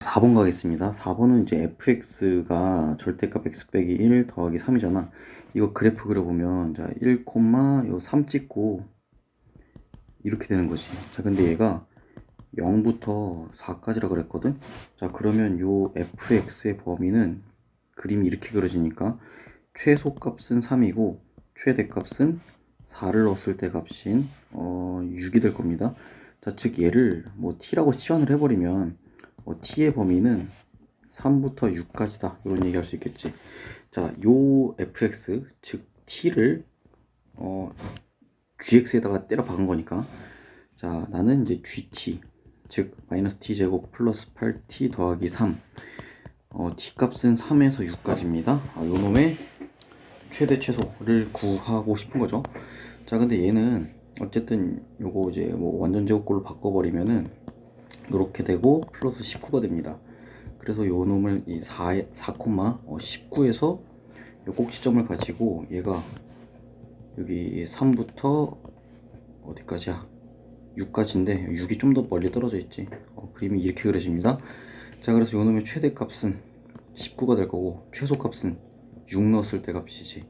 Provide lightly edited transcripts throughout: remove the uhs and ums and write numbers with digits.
4번 가겠습니다. 4번은 이제 fx가 절대값 x 빼기 1 더하기 3이잖아. 이거 그래프 그려보면 자 1, 요 3 찍고 이렇게 되는 거지. 자 근데 얘가 0부터 4까지라 그랬거든. 자 그러면 요 fx의 범위는 그림이 이렇게 그려지니까 최소값은 3이고 최대값은 4를 넣었을 때 값인 6이 될 겁니다. 자 즉 얘를 뭐 t라고 치환을 해버리면 t의 범위는 3부터 6까지다 이런 얘기할 수 있겠지. 자, 요 fx 즉 t를 gx에다가 때려 박은 거니까 자 나는 이제 gt 즉 마이너스 t 제곱 플러스 8t 더하기 3 t 값은 3에서 6까지입니다. 요 놈의 최대 최소를 구하고 싶은 거죠. 자 근데 얘는 어쨌든 요거 이제 뭐 완전 제곱꼴로 바꿔버리면은 이렇게 되고 플러스 19가 됩니다. 그래서 요 놈을 이 19에서 요 꼭지점을 가지고 얘가 여기 3부터 어디까지야? 6까지인데 6이 좀 더 멀리 떨어져 있지. 그림이 이렇게 그려집니다. 자 그래서 요 놈의 최대값은 19가 될 거고 최소값은 6 넣었을 때 값이지.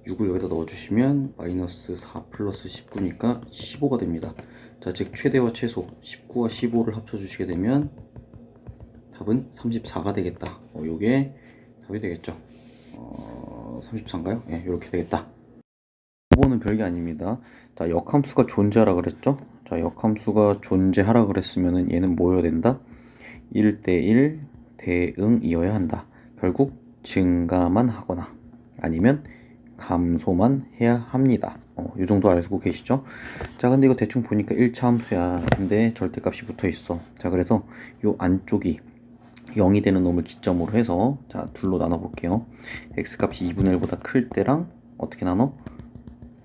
6을 여기다 넣어주시면 마이너스 4 플러스 19니까 15가 됩니다. 자, 즉 최대와 최소 19와 15를 합쳐주시게 되면 답은 34가 되겠다. 요게 답이 되겠죠. 34인가요? 예, 이렇게 되겠다. 5번은 별게 아닙니다. 자, 역함수가 존재하라 그랬죠? 자, 역함수가 존재하라 그랬으면은 얘는 뭐여야 된다? 1대1 대응이어야 한다. 결국 증가만 하거나 아니면 감소만 해야 합니다. 이 정도 알고 계시죠? 자 근데 이거 대충 보니까 1차 함수야. 근데 절대값이 붙어 있어. 자 그래서 요 안쪽이 0이 되는 놈을 기점으로 해서 자 둘로 나눠 볼게요. x값이 2분의 1보다 클 때랑 어떻게 나눠?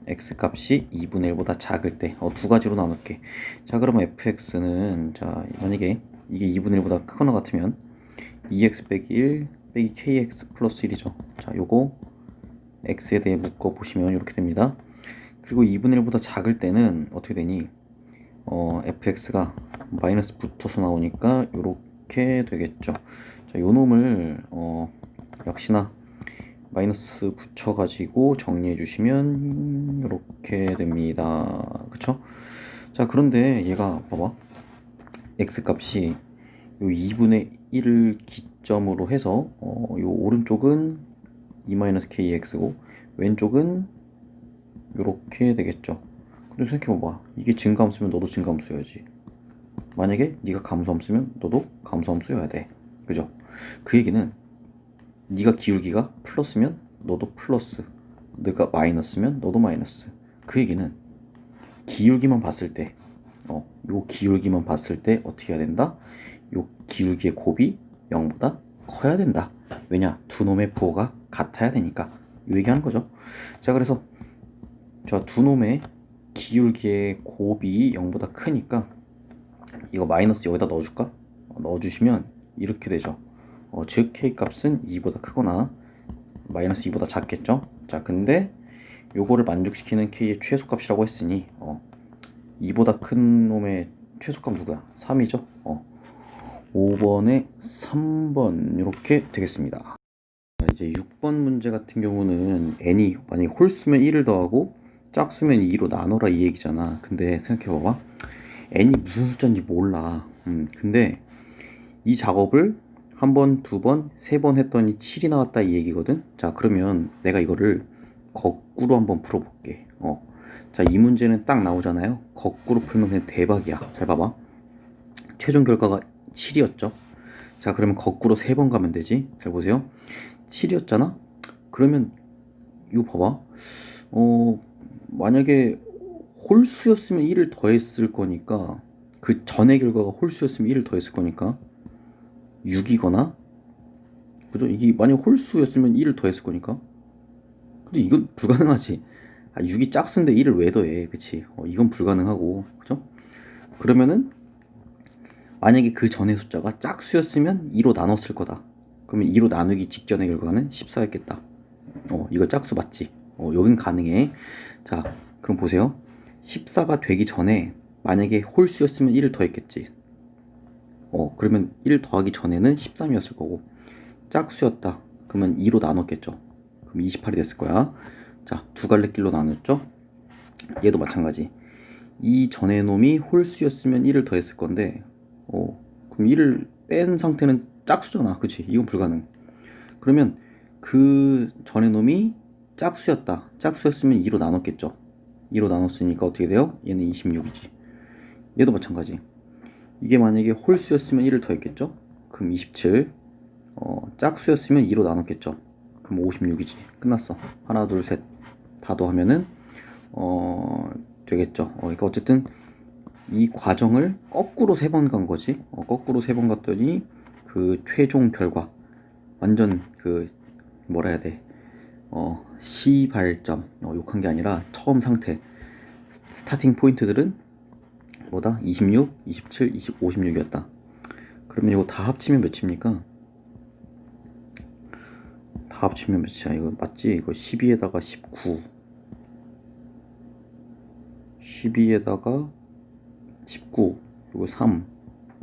x값이 2분의 1보다 작을 때 두 가지로 나눌게. 자 그러면 fx는 자 만약에 이게 2분의 1보다 크거나 같으면 2x 빼기 1 빼기 kx 플러스 1이죠. 자 요거 x에 대해 묶어 보시면 이렇게 됩니다. 그리고 2분의 1보다 작을 때는 어떻게 되니? fx가 마이너스 붙어서 나오니까 이렇게 되겠죠. 자, 요 놈을 역시나 마이너스 붙여가지고 정리해 주시면 이렇게 됩니다. 그쵸? 자 그런데 얘가 봐봐, x 값이 요 2분의 1을 기점으로 해서 요 오른쪽은 2-kx고 왼쪽은 요렇게 되겠죠. 근데 생각해봐봐, 이게 증가함수면 너도 증가함수여야지. 만약에 네가 감소함수면 너도 감소함수여야 돼. 그죠? 그 얘기는 네가 기울기가 플러스면 너도 플러스, 네가 마이너스면 너도 마이너스. 그 얘기는 기울기만 봤을 때 요 기울기만 봤을 때 어떻게 해야 된다? 요 기울기의 곱이 0보다 커야 된다. 왜냐? 두 놈의 부호가 같아야 되니까. 이 얘기하는 거죠. 자 그래서 저 두 놈의 기울기의 곱이 0보다 크니까 이거 마이너스 여기다 넣어줄까? 넣어주시면 이렇게 되죠. 즉 k 값은 2보다 크거나 마이너스 2보다 작겠죠. 자 근데 요거를 만족시키는 k의 최소값이라고 했으니 2보다 큰 놈의 최소값 누구야? 3이죠. 5번에 3번 이렇게 되겠습니다. 이제 6번 문제 같은 경우는 n이 만약에 홀수면 1을 더하고 짝수면 2로 나눠라 이 얘기잖아. 근데 생각해봐봐, n이 무슨 숫자인지 몰라. 근데 이 작업을 한 번, 두 번, 세 번 했더니 7이 나왔다 이 얘기거든. 자 그러면 내가 이거를 거꾸로 한번 풀어볼게. 자 이 문제는 딱 나오잖아요. 거꾸로 풀면 그냥 대박이야. 잘 봐봐, 최종 결과가 7이었죠. 자 그러면 거꾸로 3번 가면 되지. 잘 보세요, 7이었잖아. 그러면 이거 봐봐, 만약에 홀수였으면 1을 더했을 거니까, 그 전의 결과가 홀수였으면 1을 더했을 거니까 6이거나, 그죠? 이게 만약 홀수였으면 1을 더했을 거니까. 근데 이건 불가능하지. 6이 짝수인데 1을 왜 더해? 그치? 이건 불가능하고, 그죠? 그러면은 만약에 그 전의 숫자가 짝수였으면 2로 나눴을 거다. 그러면 2로 나누기 직전의 결과는 14였겠다. 이거 짝수 맞지? 여긴 가능해. 자, 그럼 보세요. 14가 되기 전에 만약에 홀수였으면 1을 더했겠지. 그러면 1 더하기 전에는 13이었을 거고, 짝수였다 그러면 2로 나눴겠죠. 그럼 28이 됐을 거야. 자, 두 갈래 길로 나눴죠. 얘도 마찬가지. 이 전의 놈이 홀수였으면 1을 더했을 건데, 그럼 1을 뺀 상태는 짝수잖아. 그치? 이건 불가능. 그러면 그 전의 놈이 짝수였다. 짝수였으면 2로 나눴겠죠. 2로 나눴으니까 어떻게 돼요? 얘는 26이지. 얘도 마찬가지. 이게 만약에 홀수였으면 1을 더했겠죠. 그럼 27. 짝수였으면 2로 나눴겠죠. 그럼 56이지. 끝났어. 하나, 둘, 셋. 다 더하면은 되겠죠. 그러니까 어쨌든 이 과정을 거꾸로 3번 간 거지. 거꾸로 3번 갔더니 그 최종 결과 완전 그 뭐라 해야 돼. 시발점. 욕한 게 아니라 처음 상태. 스타팅 포인트들은 뭐다? 26, 27, 20, 56이었다. 그러면 이거 다 합치면 몇입니까? 다 합치면 몇이야? 이거 맞지? 이거 12에다가 19, 12에다가 19, 그리고 3,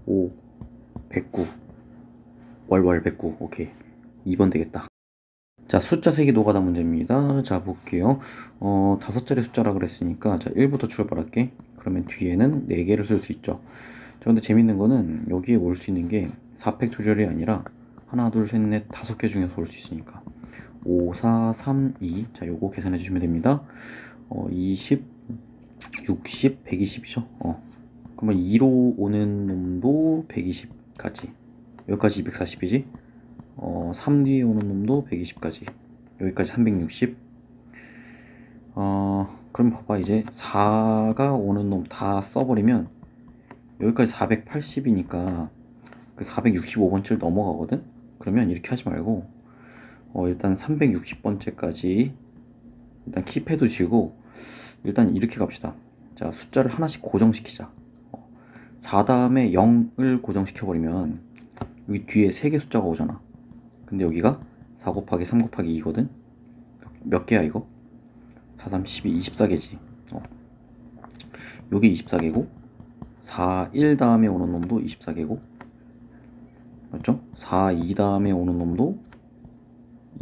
5, 109, 월월 109. 오케이. 2번 되겠다. 자, 숫자 세기 노가다 문제입니다. 자, 볼게요. 5자리 숫자라 그랬으니까, 자, 1부터 출발할게. 그러면 뒤에는 4개를 쓸 수 있죠. 자, 근데 재밌는 거는 여기에 올 수 있는 게 4팩토리얼이 아니라 하나, 둘, 셋, 넷, 5개 중에서 올 수 있으니까 5, 4, 3, 2. 자, 요거 계산해 주시면 됩니다. 20, 60, 120이죠. 그러면 2로 오는 놈도 120까지. 여기까지 240이지. 3 뒤에 오는 놈도 120까지. 여기까지 360. 그럼 봐봐. 이제 4가 오는 놈 다 써버리면 여기까지 480이니까 그 465번째를 넘어가거든. 그러면 이렇게 하지 말고 일단 360번째까지 일단 킵해 두시고 일단 이렇게 갑시다. 자, 숫자를 하나씩 고정시키자. 4 다음에 0을 고정시켜버리면 여기 뒤에 3개 숫자가 오잖아. 근데 여기가 4 곱하기 3 곱하기 2거든. 몇 개야 이거? 4, 3, 12, 24개지. 요게 24개고 4, 1 다음에 오는 놈도 24개고 맞죠? 4, 2 다음에 오는 놈도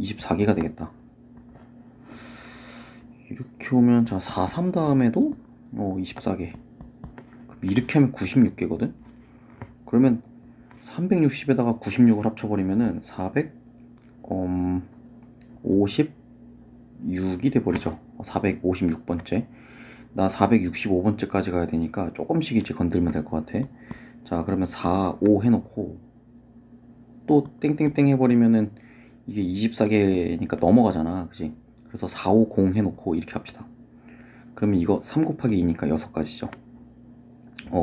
24개가 되겠다. 이렇게 오면 자, 4, 3 다음에도 24개. 이렇게 하면 96개거든. 그러면 360에다가 96을 합쳐버리면은 456이 돼버리죠. 456번째. 나 465번째까지 가야 되니까 조금씩 이제 건들면 될 것 같아. 자, 그러면 4, 5 해놓고 또 땡땡땡 해버리면은 이게 24개니까 넘어가잖아. 그지? 그래서 4, 5, 0 해놓고 이렇게 합시다. 그러면 이거 3 곱하기 2니까 6가지죠.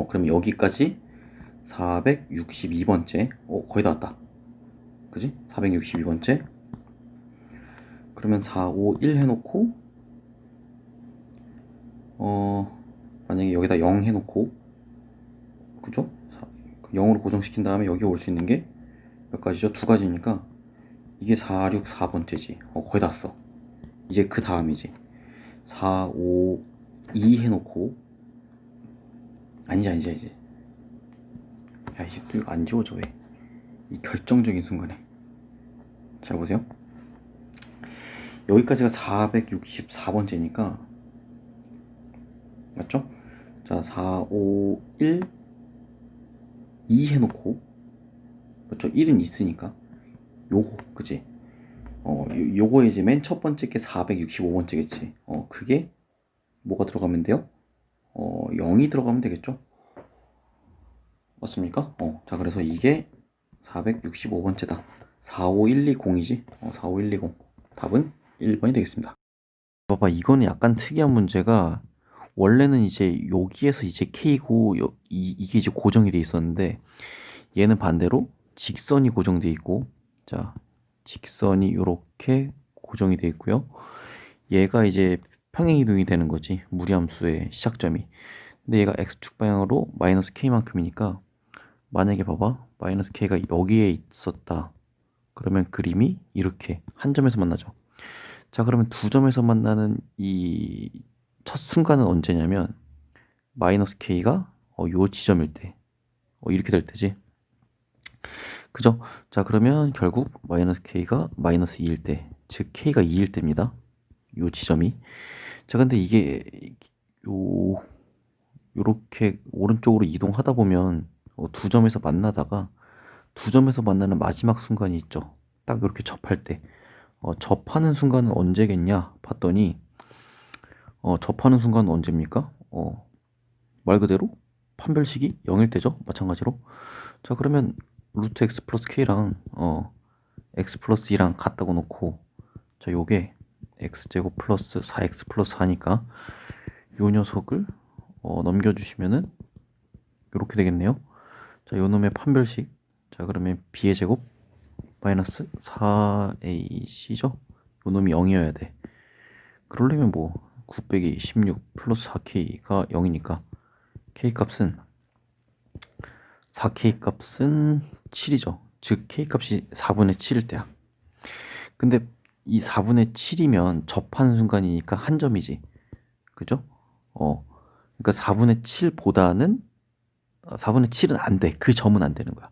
그럼 여기까지 462번째. 거의 다 왔다. 그지? 462번째. 그러면 4, 5, 1 해놓고 만약에 여기다 0 해놓고 그죠? 0으로 고정시킨 다음에 여기 올 수 있는 게 몇 가지죠? 2가지니까 이게 464번째지. 거의 다 왔어. 이제 그 다음이지. 4, 5, 2 해놓고 아니지. 야, 이제 또 이거 안 지워져 왜? 이 결정적인 순간에. 잘 보세요. 여기까지가 464번째니까 맞죠? 자, 4, 5, 1, 2 해놓고 맞죠? 1은 있으니까 요거 그치? 요거에 이제 맨 첫 번째 게 465번째겠지. 그게 뭐가 들어가면 돼요? 0이 들어가면 되겠죠? 맞습니까? 자, 그래서 이게 465번째다. 45120이지? 45120. 답은 1번이 되겠습니다. 봐봐, 이거는 약간 특이한 문제가 원래는 이제 여기에서 이제 K고 이게 이제 고정이 돼 있었는데 얘는 반대로 직선이 고정돼 있고 자, 직선이 이렇게 고정이 돼 있고요. 얘가 이제 평행이동이 되는 거지. 무리함수의 시작점이. 근데 얘가 x축 방향으로 마이너스 k만큼이니까 만약에 봐봐. 마이너스 k가 여기에 있었다. 그러면 그림이 이렇게 한 점에서 만나죠. 자, 그러면 두 점에서 만나는 이 첫 순간은 언제냐면 마이너스 k가 요 지점일 때 이렇게 될 때지. 그죠? 자, 그러면 결국 마이너스 k가 마이너스 2일 때, 즉 k가 2일 때입니다. 요 지점이. 자, 근데 이게 요 요렇게 오른쪽으로 이동하다 보면 두 점에서 만나다가 두 점에서 만나는 마지막 순간이 있죠. 딱 이렇게 접할 때. 접하는 순간은 언제겠냐 봤더니 접하는 순간은 언제입니까? 말 그대로 판별식이 0일 때죠. 마찬가지로. 자, 그러면 루트 x 플러스 k랑 x 플러스 2랑 같다고 놓고, 자, 요게 x제곱 플러스 4x 플러스 4니까 요 녀석을 넘겨주시면은 요렇게 되겠네요. 자, 요 놈의 판별식. 자, 그러면 b의 제곱 마이너스 4ac죠. 요 놈이 0이어야 돼. 그러려면 뭐 9 빼기 16 플러스 4k가 0이니까 k 값은 4k 값은 7이죠. 즉 k 값이 4분의 7일 때야. 근데 이 4분의 7이면 접하는 순간이니까 한 점이지. 그죠? 그러니까 4분의 7보다는 4분의 7은 안 돼. 그 점은 안 되는 거야.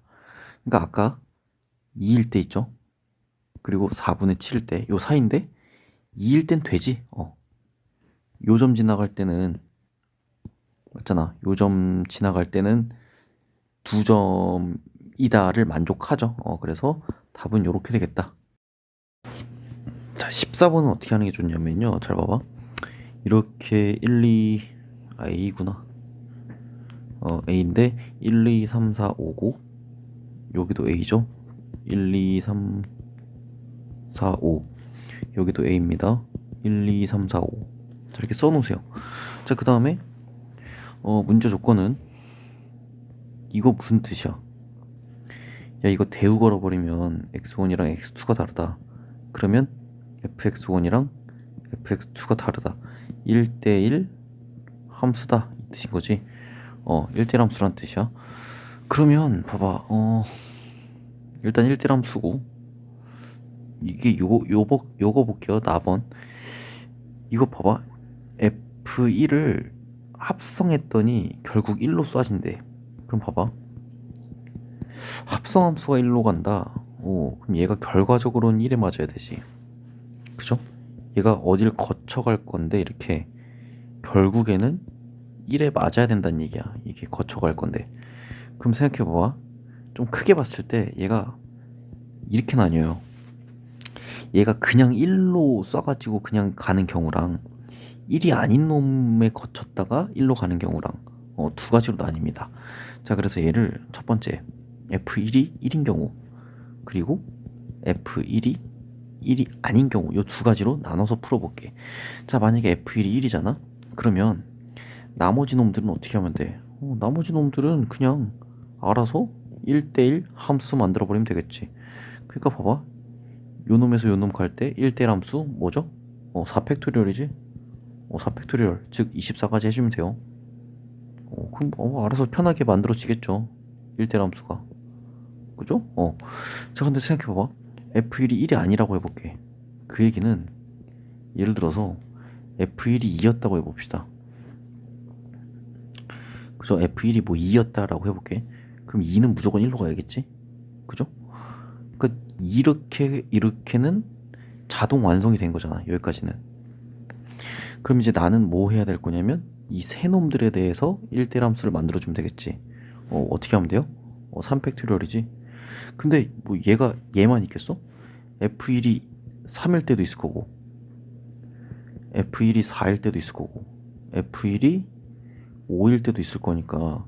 그러니까 아까 2일 때 있죠? 그리고 4분의 7일 때, 요 사이인데 2일 땐 되지. 요 점 지나갈 때는 맞잖아. 요 점 지나갈 때는 두 점이다를 만족하죠. 그래서 답은 요렇게 되겠다. 자, 14번은 어떻게 하는 게 좋냐면요. 잘 봐봐. 이렇게 1, 2, A구나. A인데 1, 2, 3, 4, 5고 여기도 A죠. 1, 2, 3, 4, 5 여기도 A입니다. 1, 2, 3, 4, 5 자, 이렇게 써놓으세요. 자, 그 다음에 문제 조건은 이거 무슨 뜻이야? 야, 이거 대우 걸어버리면 x1이랑 x2가 다르다. 그러면 fx1이랑 fx2가 다르다. 1대1 함수다 이 뜻인 거지. 1대1 함수란 뜻이야. 그러면 봐봐. 일단 1대1 함수고 이게 요거 볼게요. 나번 이거 봐봐. f1을 합성했더니 결국 1로 쏴진대. 그럼 봐봐. 합성함수가 1로 간다. 그럼 얘가 결과적으로는 1에 맞아야 되지. 그죠? 얘가 어딜 거쳐갈 건데 이렇게 결국에는 1에 맞아야 된다는 얘기야. 이게 거쳐갈 건데. 그럼 생각해봐봐. 좀 크게 봤을 때 얘가 이렇게 나뉘어요. 얘가 그냥 1로 쏴가지고 그냥 가는 경우랑 1이 아닌 놈에 거쳤다가 1로 가는 경우랑 두 가지로 나뉩니다. 자, 그래서 얘를 첫 번째 F1이 1인 경우 그리고 F1이 1이 아닌 경우 이 두 가지로 나눠서 풀어볼게. 자, 만약에 F1이 1이잖아? 그러면 나머지 놈들은 어떻게 하면 돼? 나머지 놈들은 그냥 알아서 1대1 함수 만들어버리면 되겠지. 그러니까 봐봐. 요 놈에서 요 놈 갈 때 1대1 함수 뭐죠? 4팩토리얼이지? 4팩토리얼 즉 24까지 해주면 돼요. 그럼 알아서 편하게 만들어지겠죠. 1대1 함수가. 그죠? 자, 근데 생각해봐봐. F1이 1이 아니라고 해볼게. 그 얘기는 예를 들어서 F1이 2였다고 해봅시다. 그죠? F1이 뭐 2였다라고 해볼게. 그럼 2는 무조건 1로 가야겠지? 그죠? 그러니까 이렇게는 자동 완성이 된 거잖아. 여기까지는. 그럼 이제 나는 뭐 해야 될 거냐면 이 세 놈들에 대해서 1대1 함수를 만들어주면 되겠지. 어떻게 하면 돼요? 3팩토리얼이지. 근데 뭐 얘만 있겠어? F1이 3일 때도 있을 거고 F1이 4일 때도 있을 거고 F1이 5일 때도 있을 거니까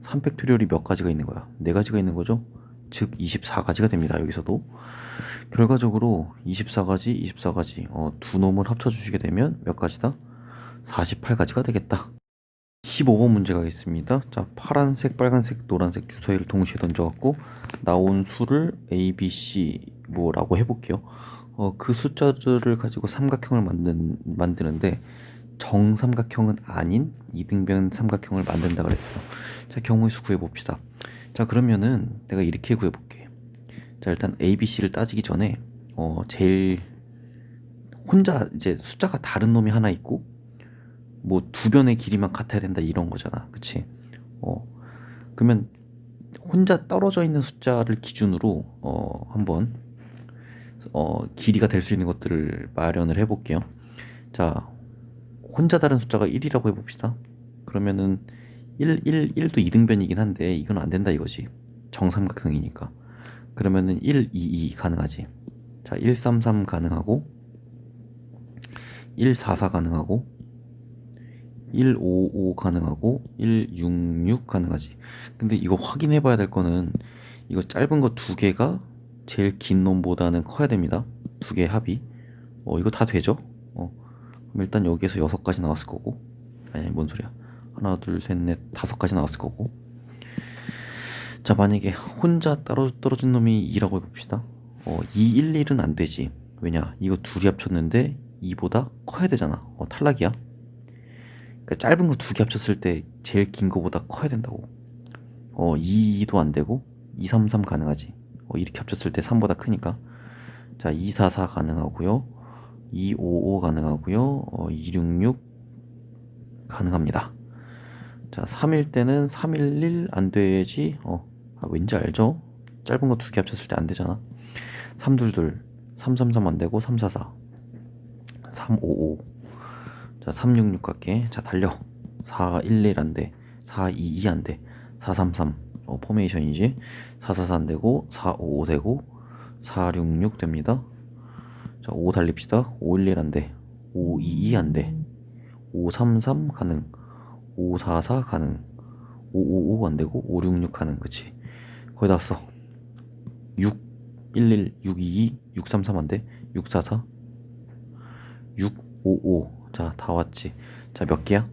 3팩토리얼이 몇 가지가 있는 거야? 4가지가 있는 거죠? 즉 24가지가 됩니다. 여기서도 결과적으로 24가지 24가지 두 놈을 합쳐주시게 되면 몇 가지다? 48가지가 되겠다. 15번 문제가 있습니다. 자, 파란색, 빨간색, 노란색 주사위를 동시에 던져갖고 나온 수를 A, B, C 뭐라고 해볼게요. 그 숫자들을 가지고 삼각형을 만드는데 정삼각형은 아닌 이등변 삼각형을 만든다 그랬어요. 자, 경우의 수 구해봅시다. 자, 그러면은 내가 이렇게 구해볼게. 자, 일단 A, B, C를 따지기 전에 제일 혼자 이제 숫자가 다른 놈이 하나 있고 뭐 두 변의 길이만 같아야 된다 이런 거잖아. 그치? 그러면 혼자 떨어져 있는 숫자를 기준으로 한번 길이가 될 수 있는 것들을 마련을 해볼게요. 자, 혼자 다른 숫자가 1이라고 해봅시다. 그러면은 1도 이등변이긴 한데 이건 안 된다 이거지. 정삼각형이니까. 그러면은 1, 2, 2 가능하지. 자, 1, 3, 3 가능하고 1, 4, 4 가능하고 1, 5, 5 가능하고 1, 6, 6 가능하지. 근데 이거 확인해 봐야 될 거는 이거 짧은 거 두 개가 제일 긴 놈보다는 커야 됩니다. 두 개 합이. 이거 다 되죠? 그럼 일단 여기에서 6가지 나왔을 거고. 아니, 뭔 소리야. 하나, 둘, 셋, 넷, 5가지 나왔을 거고. 자, 만약에 혼자 떨어진 놈이 2라고 해봅시다. 2, 1, 1은 안 되지. 왜냐? 이거 둘이 합쳤는데 2보다 커야 되잖아. 탈락이야. 그러니까 짧은 거 두 개 합쳤을 때 제일 긴 거보다 커야 된다고. 2도 안 되고 2, 3, 3 가능하지. 이렇게 합쳤을 때 3보다 크니까. 자, 2, 4, 4 가능하고요. 2, 5, 5 가능하고요. 2, 6, 6 가능합니다. 자, 3일 때는 3, 1, 1 안 되지. 왠지 알죠? 짧은 거 두 개 합쳤을 때 안 되잖아. 3, 2, 2 3, 3, 3 안 되고 3, 4, 4 3, 5, 5 자, 3, 6, 6 갈게. 자, 달려. 4, 1, 1 안 돼. 4, 2, 2 안 돼. 4, 3, 3 포메이션이지. 4, 4, 4 안 되고 4, 5, 5 되고 4, 6, 6 됩니다. 자, 5 달립시다. 5, 1, 1 안 돼. 5, 2, 2 안 돼. 5, 3, 3 가능. 5, 4, 4 가능. 5, 5, 5 안 되고 5, 6, 6 가능. 그치? 거의 다 왔어. 6, 1, 1, 6, 2, 2, 6, 3, 3 안 돼. 6, 4, 4 6, 5, 5 자, 다 왔지. 자, 몇 개야?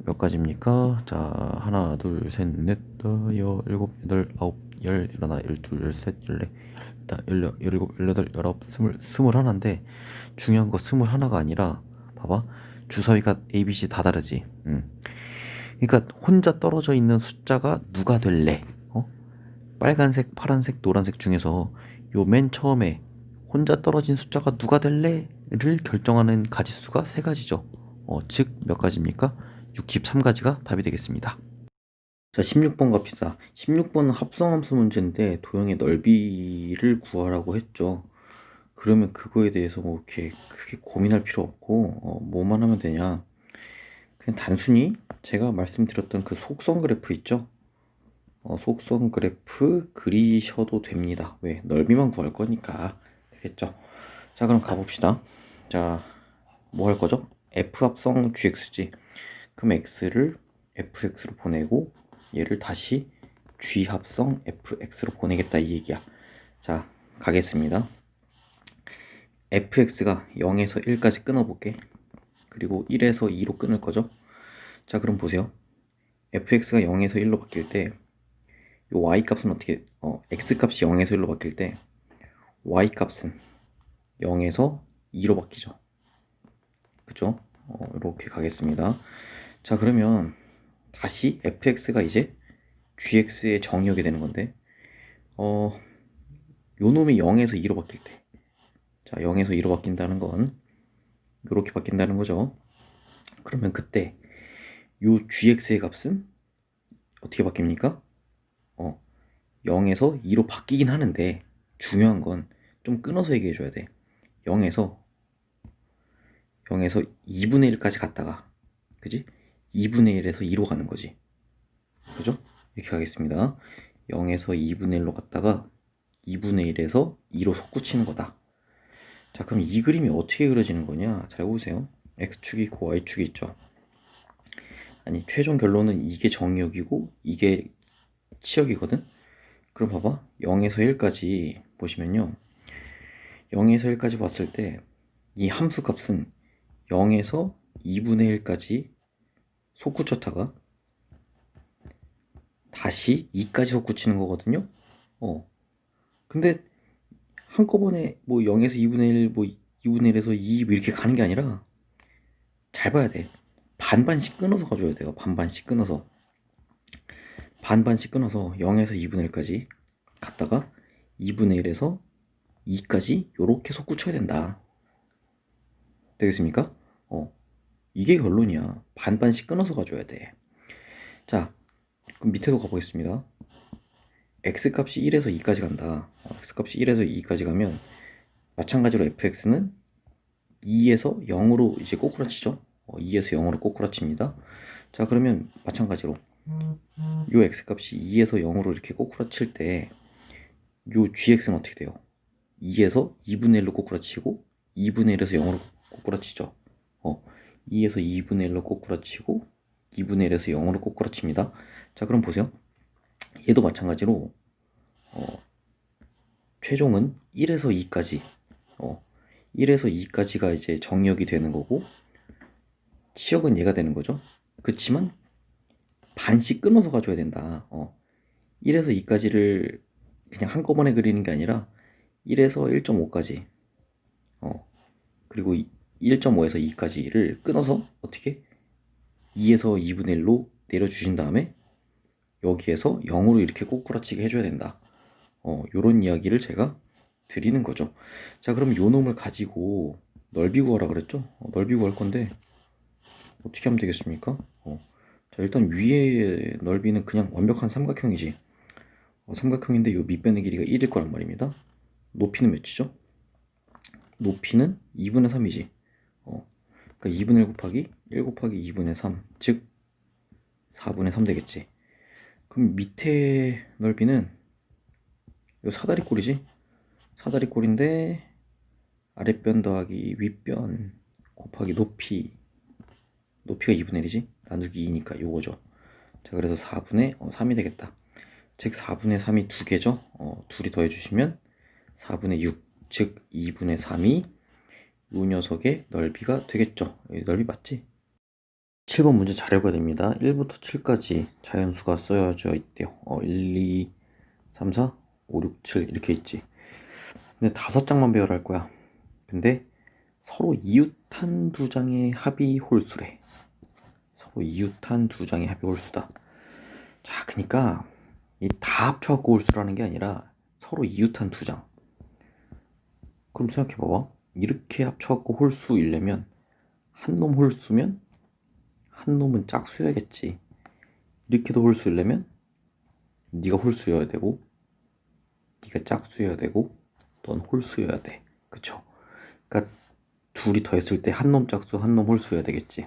몇 가지입니까? 자, 하나, 둘, 셋, 넷, 다, 여, 일곱, 여덟, 아홉, 열, 열하나, 열둘, 열셋, 열넷, 열일곱, 열여덟, 열아홉, 스물 하나인데 중요한 거 21가 아니라 봐봐. 주사위가 A, B, C 다 다르지. 그러니까 혼자 떨어져 있는 숫자가 누가 될래? 빨간색, 파란색, 노란색 중에서 요 맨 처음에 혼자 떨어진 숫자가 누가 될래를 결정하는 가지수가 세 가지죠. 즉 몇 가지입니까? 63가지가 답이 되겠습니다. 자, 16번 갑시다. 16번은 합성함수 문제인데 도형의 넓이를 구하라고 했죠. 그러면 그거에 대해서 뭐 이렇게 크게 고민할 필요 없고 뭐만 하면 되냐? 그냥 단순히 제가 말씀드렸던 그 속성 그래프 있죠? 속성 그래프 그리셔도 됩니다. 왜? 넓이만 구할 거니까 되겠죠? 자, 그럼 가봅시다. 자, 뭐 할 거죠? f 합성 gx지. 그럼 x를 fx로 보내고 얘를 다시 g 합성 fx로 보내겠다 이 얘기야. 자, 가겠습니다. fx가 0에서 1까지 끊어볼게. 그리고 1에서 2로 끊을 거죠. 자, 그럼 보세요. fx가 0에서 1로 바뀔 때 요 y 값은 어떻게 x 값이 0에서 1로 바뀔 때 y 값은 0에서 2로 바뀌죠. 그죠? 이렇게 가겠습니다. 자, 그러면 다시 fx가 이제 gx의 정의역이 되는 건데 요 놈이 0에서 2로 바뀔 때, 자, 0에서 2로 바뀐다는 건 이렇게 바뀐다는 거죠. 그러면 그때 요 gx의 값은 어떻게 바뀝니까? 0에서 2로 바뀌긴 하는데 중요한 건 좀 끊어서 얘기해 줘야 돼. 0에서 2분의 1까지 갔다가, 그지? 2분의 1에서 2로 가는 거지. 그죠? 이렇게 가겠습니다. 0에서 2분의 1로 갔다가 2분의 1에서 2로 솟구치는 거다. 자, 그럼 이 그림이 어떻게 그려지는 거냐? 잘 보세요. x축이 있고 y축이 있죠. 아니, 최종 결론은 이게 정의역이고 이게 치역이거든? 그럼 봐봐. 0에서 1까지 보시면요. 0에서 1까지 봤을 때 이 함수 값은 0에서 2분의 1까지 솟구쳤다가 다시 2까지 솟구치는 거거든요. 근데 한꺼번에 뭐 0에서 2분의 1, 뭐 2분의 1에서 2 뭐 이렇게 가는 게 아니라 잘 봐야 돼. 반반씩 끊어서 가줘야 돼요. 반반씩 끊어서 0에서 2분의 1까지 갔다가 2분의 1에서 2까지 요렇게 솟구쳐야 된다. 되겠습니까? 이게 결론이야. 반반씩 끊어서 가줘야 돼. 자, 그럼 밑에도 가보겠습니다. x값이 1에서 2까지 간다. x값이 1에서 2까지 가면 마찬가지로 fx는 2에서 0으로 이제 꼬꾸라치죠. 2에서 0으로 꼬꾸라칩니다. 자, 그러면 마찬가지로 요 x값이 2에서 0으로 이렇게 꼬꾸라칠 때 요 gx는 어떻게 돼요? 2에서 2분의 1로 꼬꾸라치고 2분의 1에서 0으로 꼬꾸라치죠. 2에서 2분의 1로 꼬꾸라치고 2분의 1에서 0으로 꼬꾸라칩니다. 자, 그럼 보세요. 얘도 마찬가지로 최종은 1에서 2까지 1에서 2까지가 이제 정역이 되는 거고 치역은 얘가 되는 거죠. 그렇지만 반씩 끊어서 가져야 된다. 1에서 2까지를 그냥 한꺼번에 그리는 게 아니라 1에서 1.5까지 그리고 1.5에서 2까지를 끊어서 어떻게 2에서 2분의 1로 내려주신 다음에 여기에서 0으로 이렇게 꼬꾸라치게 해줘야 된다. 요런 이야기를 제가 드리는 거죠. 자, 그럼 요 놈을 가지고 넓이 구하라 그랬죠? 넓이 구할 건데 어떻게 하면 되겠습니까? 자, 일단 위에 넓이는 그냥 완벽한 삼각형이지. 삼각형인데 요 밑변의 길이가 1일 거란 말입니다. 높이는 몇이죠? 높이는 2분의 3이지. 그러니까 2분의 1 곱하기 1 곱하기 2분의 3, 즉 4분의 3 되겠지. 그럼 밑에 넓이는 요 사다리꼴이지. 사다리꼴인데 아랫변 더하기 윗변 곱하기 높이가 2분의 1이지. 나누기 2니까 요거죠. 자, 그래서 4분의 3이 되겠다. 즉 4분의 3이 두 개죠. 둘이 더해주시면 4분의 6, 즉 2분의 3이 요 녀석의 넓이가 되겠죠. 넓이 맞지? 7번 문제 잘 읽어야 됩니다. 1부터 7까지 자연수가 쓰여져 있대요. 1, 2, 3, 4, 5, 6, 7 이렇게 있지. 근데 5장만 배열할 거야. 근데 서로 이웃한 두 장의 합이 홀수래. 서로 이웃한 두 장의 합이 홀수다. 자, 그러니까 이 다 합쳐갖고 홀수라는 게 아니라 서로 이웃한 두 장. 그럼 생각해봐봐. 이렇게 합쳐갖고 홀수이려면 한 놈 홀수면 한 놈은 짝수여야겠지. 이렇게도 홀수이려면 네가 홀수여야 되고 네가 짝수여야 되고 넌 홀수여야 돼. 그쵸? 그러니까 둘이 더했을 때 한 놈 짝수 한 놈 홀수여야 되겠지.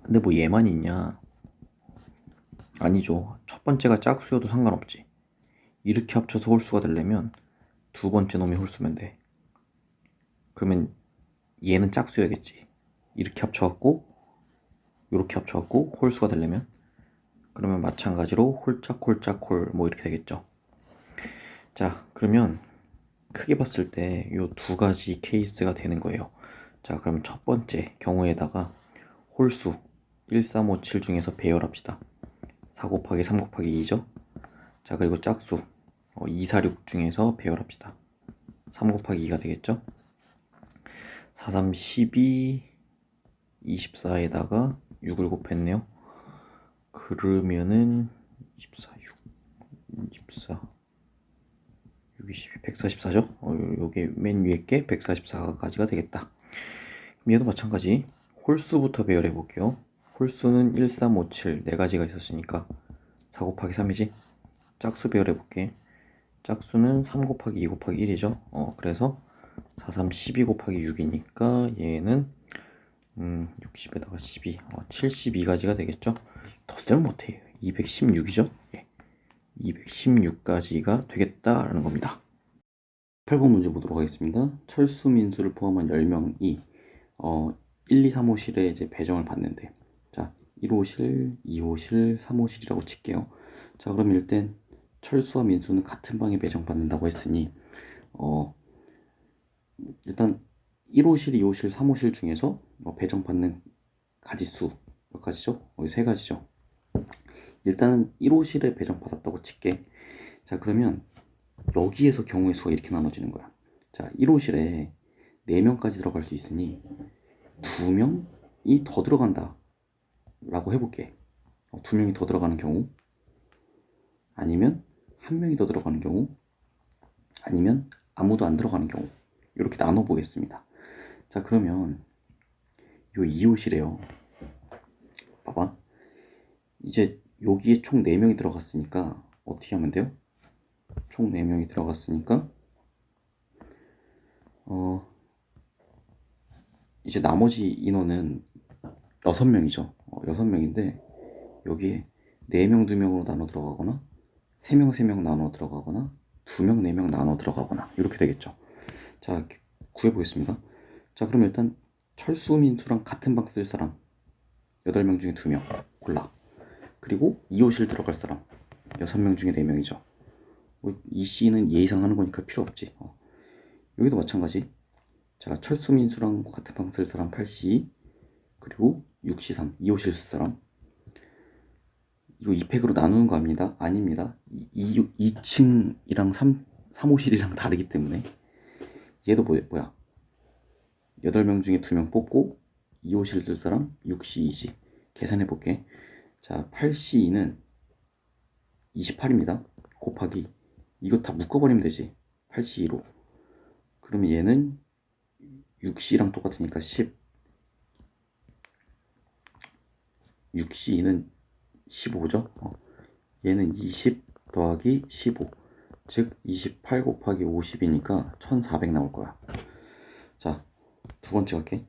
근데 뭐 얘만 있냐? 아니죠. 첫 번째가 짝수여도 상관없지. 이렇게 합쳐서 홀수가 되려면 두 번째 놈이 홀수면 돼. 그러면 얘는 짝수여야겠지. 이렇게 합쳐갖고 이렇게 합쳐갖고 홀수가 되려면 그러면 마찬가지로 홀짝홀짝홀 뭐 이렇게 되겠죠. 자, 그러면 크게 봤을 때 이 두 가지 케이스가 되는 거예요. 자, 그럼 첫 번째 경우에다가 홀수 1, 3, 5, 7 중에서 배열합시다. 4 곱하기 3 곱하기 2죠. 자, 그리고 짝수 2, 4, 6 중에서 배열합시다. 3 곱하기 2가 되겠죠. 4, 3, 12, 24에다가 6을 곱했네요. 그러면은 24, 6, 24, 6, 22, 144죠? 요게 맨 위에 게 144까지가 되겠다. 얘도 마찬가지 홀수부터 배열해 볼게요. 홀수는 1, 3, 5, 7 4가지가 있었으니까 4 곱하기 3이지. 짝수 배열해 볼게. 짝수는 3 곱하기 2 곱하기 1이죠. 그래서 4, 3, 12 곱하기 6이니까 얘는 60에다가 12, 72가지가 되겠죠. 덧셈을 못해. 216이죠. 예. 216가지가 되겠다라는 겁니다. 8번 문제 보도록 하겠습니다. 철수 민수를 포함한 10명이 1, 2, 3호실에 이제 배정을 받는데, 자, 1호실, 2호실, 3호실이라고 칠게요. 자, 그럼 일단 철수와 민수는 같은 방에 배정받는다고 했으니 일단 1호실, 2호실, 3호실 중에서 배정받는 가지수 몇 가지죠? 여기 세 가지죠. 일단은 1호실에 배정받았다고 칠게. 자, 그러면 여기에서 경우의 수가 이렇게 나눠지는 거야. 자, 1호실에 4명까지 들어갈 수 있으니 2명이 더 들어간다 라고 해볼게. 2명이 더 들어가는 경우, 아니면 1명이 더 들어가는 경우, 아니면 아무도 안 들어가는 경우, 이렇게 나눠 보겠습니다. 자, 그러면 요 2호실에요. 봐봐. 이제 여기에 총 4명이 들어갔으니까 어떻게 하면 돼요? 총 4명이 들어갔으니까 이제 나머지 인원은 6명이죠. 6명인데 여기에 4명 2명으로 나눠 들어가거나 3명 3명 나눠 들어가거나 2명 4명 나눠 들어가거나 이렇게 되겠죠. 자, 구해보겠습니다. 자, 그럼 일단 철수 민수랑 같은 방 쓸 사람 8명 중에 2명 골라. 그리고 2호실 들어갈 사람 6명 중에 4명이죠. 이 C는 예의상 하는 거니까 필요 없지. 여기도 마찬가지. 자, 철수 민수랑 같은 방 쓸 사람 8C, 그리고 6C3 2호실 쓸 사람. 이거 2팩으로 나누는 거 아닙니다. 아닙니다. 2층이랑 3호실이랑 다르기 때문에 얘도 뭐야 8명 중에 2명 뽑고 2호실 쓸 사람 6C2지. 계산해 볼게. 자, 8C2는 28입니다. 곱하기 이거 다 묶어버리면 되지. 8C2로. 그러면 얘는 6C랑 똑같으니까 10. 6C2는 15죠. 얘는 20 더하기 15. 즉 28 곱하기 50이니까 1400 나올 거야. 자, 두 번째 갈게.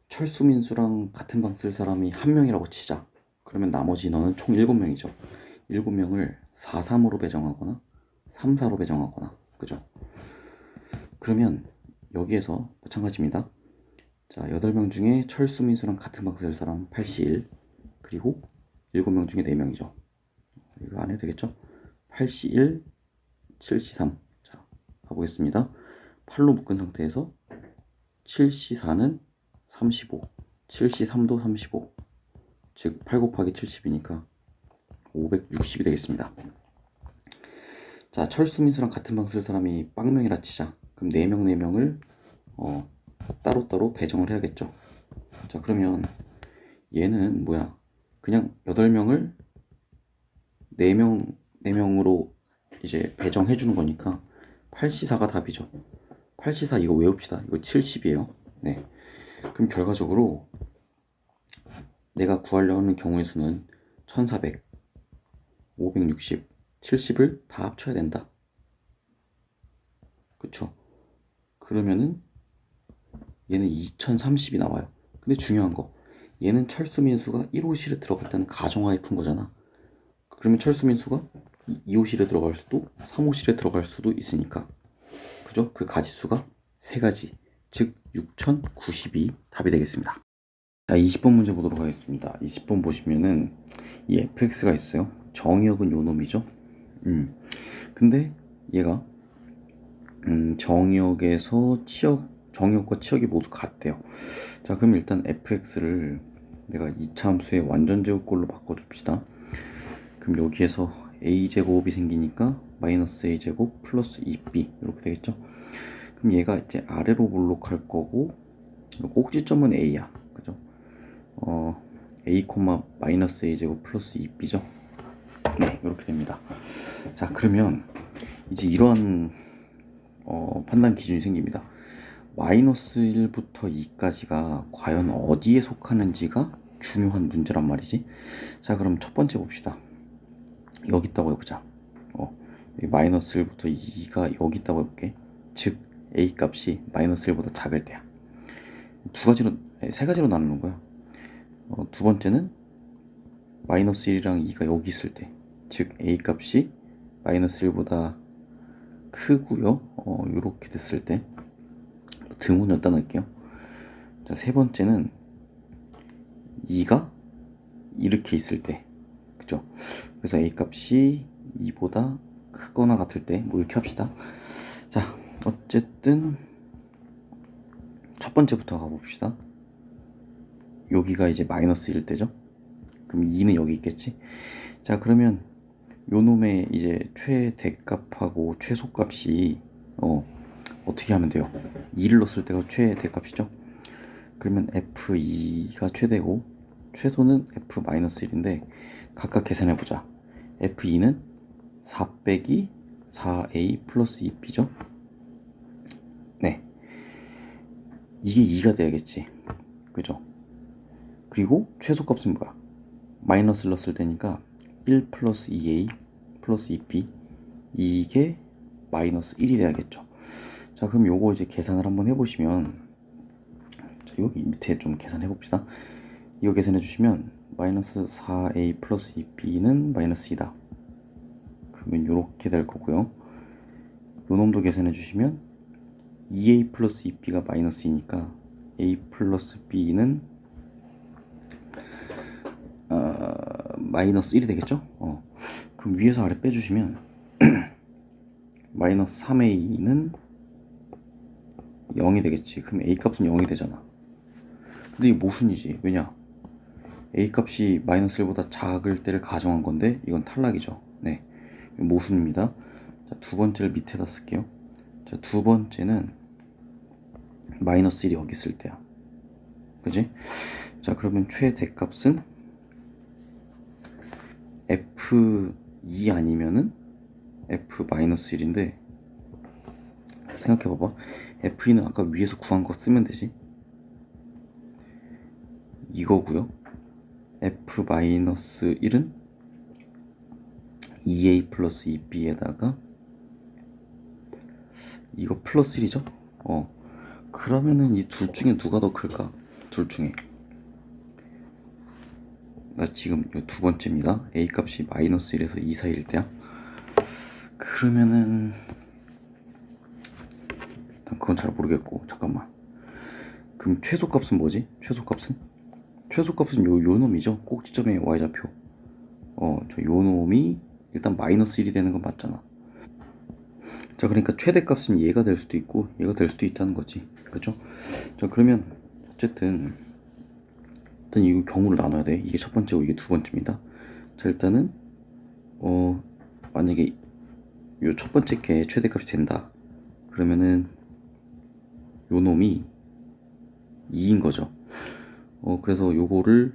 철수 민수랑 같은 방 쓸 사람이 1명이라고 치자. 그러면 나머지 인원은 총 7명이죠. 7명을 4-3으로 배정하거나 3-4로 배정하거나, 그죠? 그러면 여기에서 마찬가지입니다. 자, 8명 중에 철수 민수랑 같은 방 쓸 사람 8C1, 그리고 7명 중에 4명이죠. 이거 안 해도 되겠죠? 8C1, 7C3. 자, 가보겠습니다. 8로 묶은 상태에서 7C4는 35, 7C3도 35, 즉 8 곱하기 70이니까 560이 되겠습니다. 자, 철수 민수랑 같은 방 쓸 사람이 빵명이라 치자. 그럼 4명 4명을 따로따로 배정을 해야겠죠. 자, 그러면 얘는 뭐야? 그냥 8명을 4명 4명으로 이제 배정해 주는 거니까 8C4가 답이죠. 8C4 이거 외웁시다. 이거 70이에요. 네. 그럼 결과적으로 내가 구하려는 경우의 수는 1400, 560, 70을 다 합쳐야 된다. 그쵸? 그러면은 얘는 2030이 나와요. 근데 중요한 거, 얘는 철수 민수가 1호실에 들어갔다는 가정하에 푼 거잖아. 그러면 철수 민수가 2호실에 들어갈 수도 3호실에 들어갈 수도 있으니까, 그죠? 그 가지수가 3가지, 즉 6092 답이 되겠습니다. 자, 20번 문제 보도록 하겠습니다. 20번 보시면은 이 fx가 있어요. 정의역은 요 놈이죠. 근데 얘가 정의역에서 정의역과 치역이 모두 같대요. 자, 그럼 일단 fx를 내가 2차 함수의 완전 제곱꼴로 바꿔줍시다. 그럼 여기에서 a제곱이 생기니까 마이너스 a제곱 플러스 2b 이렇게 되겠죠. 그럼 얘가 이제 아래로 몰록할 거고, 꼭지점은 a야, 그죠? a, 마이너스 a제곱 플러스 2b죠. 네, 이렇게 됩니다. 자, 그러면 이제 이러한 판단 기준이 생깁니다. 마이너스 1부터 2까지가 과연 어디에 속하는지가 중요한 문제란 말이지. 자, 그럼 첫 번째 봅시다. 여기 있다고 해보자. 마이너스 1부터 2가 여기 있다고 해볼게. 즉 a 값이 마이너스 1보다 작을 때야. 세 가지로 나누는 거야. 두 번째는 마이너스 1이랑 2가 여기 있을 때, 즉 a 값이 마이너스 1보다 크고요. 이렇게 됐을 때 등호는 여기다 넣을게요. 자, 세 번째는 2가 이렇게 있을 때, 그죠? 그래서 a 값이 2보다 크거나 같을 때, 뭐 이렇게 합시다. 자, 어쨌든 첫 번째부터 가봅시다. 여기가 이제 마이너스 1 때죠. 그럼 2는 여기 있겠지. 자, 그러면 요 놈의 이제 최대값하고 최소값이 어떻게 하면 돼요? 2를 넣었을 때가 최대값이죠. 그러면 f2가 최대고 최소는 f-1인데 각각 계산해보자. f2는 4 빼기 4a 플러스 2b죠. 네, 이게 2가 돼야겠지, 그죠? 그리고 최소값은 뭐야? 마이너스를 넣었을 때니까 1 플러스 2a 플러스 2b 이게 마이너스 1이 돼야겠죠. 자, 그럼 요거 이제 계산을 한번 해보시면, 자, 여기 밑에 좀 계산해 봅시다. 이거 계산해 주시면 마이너스 4a 플러스 2b는 마이너스 2다. 그러면 요렇게 될 거고요. 요 놈도 계산해 주시면 2a 플러스 2b가 마이너스 2니까 a 플러스 b는 마이너스 1이 되겠죠? 그럼 위에서 아래 빼주시면 마이너스 3a는 0이 되겠지. 그럼 a 값은 0이 되잖아. 근데 이게 모순이지. 왜냐? a 값이 마이너스 1보다 작을 때를 가정한 건데 이건 탈락이죠. 네, 모순입니다. 자, 두 번째를 밑에다 쓸게요. 자, 두 번째는 마이너스 1이 여기 있을 때야. 그지? 자, 그러면 최대값은 f2 아니면은 f-1인데 생각해봐봐. f2는 아까 위에서 구한 거 쓰면 되지. 이거고요. f-1은 2a 플러스 2b에다가 이거 플러스 1이죠? 그러면은 이 둘 중에 누가 더 클까? 둘 중에 나 지금 이 두 번째입니다. a 값이 마이너스 1에서 2 사이일 때야. 그러면은 일단 그건 잘 모르겠고, 잠깐만. 그럼 최소값은 뭐지? 최소값은 요 놈이죠. 꼭지점의 y좌표. 저 요 놈이 일단 마이너스 1이 되는 건 맞잖아. 자, 그러니까 최대값은 얘가 될 수도 있고 얘가 될 수도 있다는 거지. 그죠? 자, 그러면 어쨌든 일단 이 경우를 나눠야 돼. 이게 첫 번째고 이게 두 번째입니다. 자, 일단은 만약에 요 첫 번째 게 최대값이 된다. 그러면은 요 놈이 2인 거죠. 그래서 요거를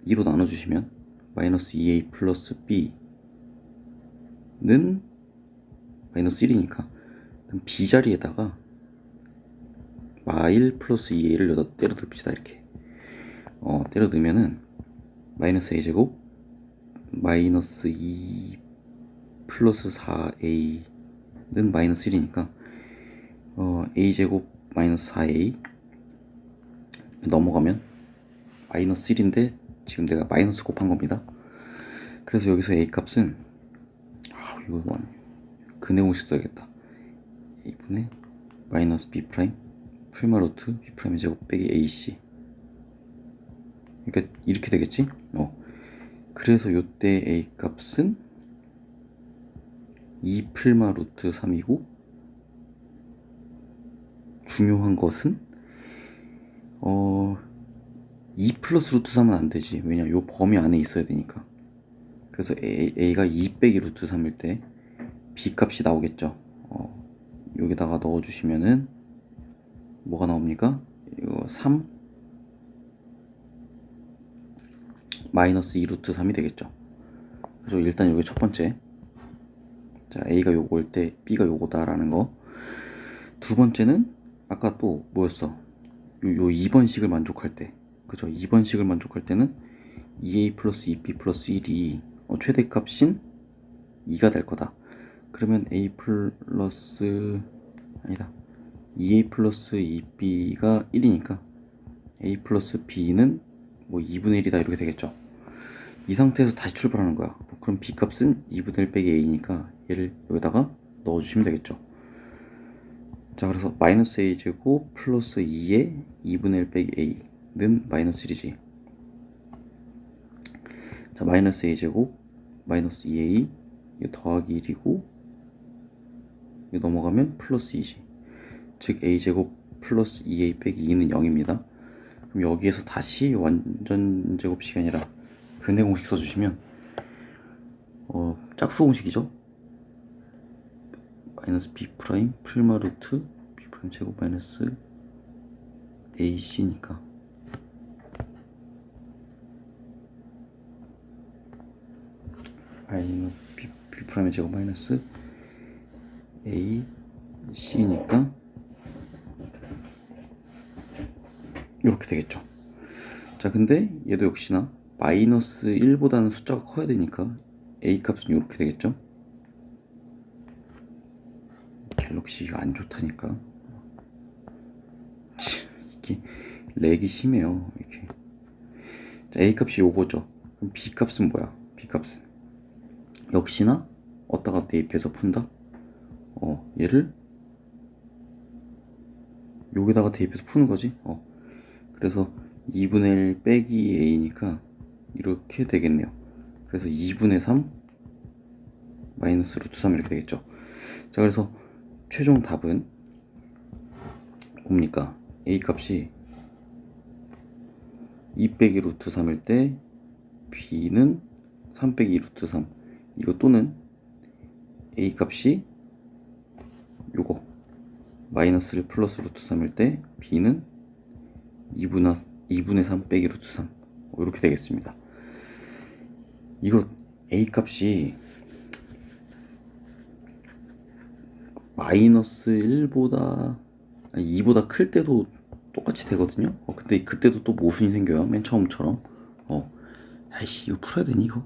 2로 나눠주시면 마이너스 2a 플러스 b는 마이너스 1이니까 b 자리에다가 마1 플러스 2a를 여기다 때려 듭시다. 이렇게 때려 넣으면은 마이너스 a제곱 마이너스 2 플러스 4a는 마이너스 1이니까 a제곱 마이너스 4a 넘어가면 마이너스 1인데 지금 내가 마이너스 곱한 겁니다. 그래서 여기서 a 값은 이거 근해공식 써야겠다. a분의 마이너스 b 프라임 풀마 루트 b 프라임 제곱 빼기 ac. 그러니까 이렇게 되겠지? 그래서 요때 a 값은 2 풀마 루트 3이고 중요한 것은 2 플러스 루트 3은 안 되지. 왜냐, 요 범위 안에 있어야 되니까. 그래서 a가 2 빼기 루트 3일 때 b 값이 나오겠죠. 여기다가 넣어주시면은 뭐가 나옵니까? 이거 3 마이너스 2 루트 3이 되겠죠. 그래서 일단 여기 첫 번째, 자, a가 요거일 때 b가 요거다라는 거. 두 번째는 아까 또 뭐였어? 요 2번식을 만족할 때, 그죠? 2번식을 만족할 때는 2a 플러스 2b 플러스 1이 최대값인 2가 될 거다. 그러면 a 플러스 아니다 2a 플러스 2b가 1이니까 a 플러스 b는 뭐 2분의 1이다 이렇게 되겠죠. 이 상태에서 다시 출발하는 거야. 그럼 b 값은 2분의 1 빼기 a니까 얘를 여기다가 넣어주시면 되겠죠. 자, 그래서 마이너스 a 제곱 플러스 2에 2분의 1 빼기 a는 마이너스 1이지. 자, 마이너스 a 제곱 마이너스 2a 이거 더하기 1이고 이거 넘어가면 플러스 2지. 즉 a 제곱 플러스 2a 빼기 2는 0입니다. 그럼 여기에서 다시 완전 제곱식이 아니라 근해 공식 써주시면 짝수 공식이죠. 마이너스 b 프라임 풀마 루트 b 프라임 제곱 마이너스 ac니까 마이너스 b 프라임 제곱 마이너스 ac니까 이렇게 되겠죠. 자, 근데 얘도 역시나 마이너스 1보다는 숫자가 커야 되니까 a 값은 이렇게 되겠죠. 갤럭시가 안 좋다니까. 이게 렉이 심해요. 이렇게. 자, A 값이 요거죠. 그럼 B 값은 뭐야? B 값은 역시나 어디다가 대입해서 푼다? 얘를 여기다가 대입해서 푸는 거지. 그래서 2분의 1 빼기 A니까 이렇게 되겠네요. 그래서 2분의 3 마이너스 루트 3 이렇게 되겠죠. 자, 그래서 최종 답은 뭡니까? A 값이 2 빼기 루트 3일 때 B는 3 빼기 루트 3, 이거 또는 A 값이 요거 마이너스 1 플러스 루트 3일 때 B는 2분의 3 빼기 루트 3, 이렇게 되겠습니다. 이거 A 값이 마이너스 1보다 2보다 클 때도 똑같이 되거든요. 근데 그때도 또 모순이 생겨요. 맨 처음처럼. 아이씨, 이거 풀어야 되니 이거?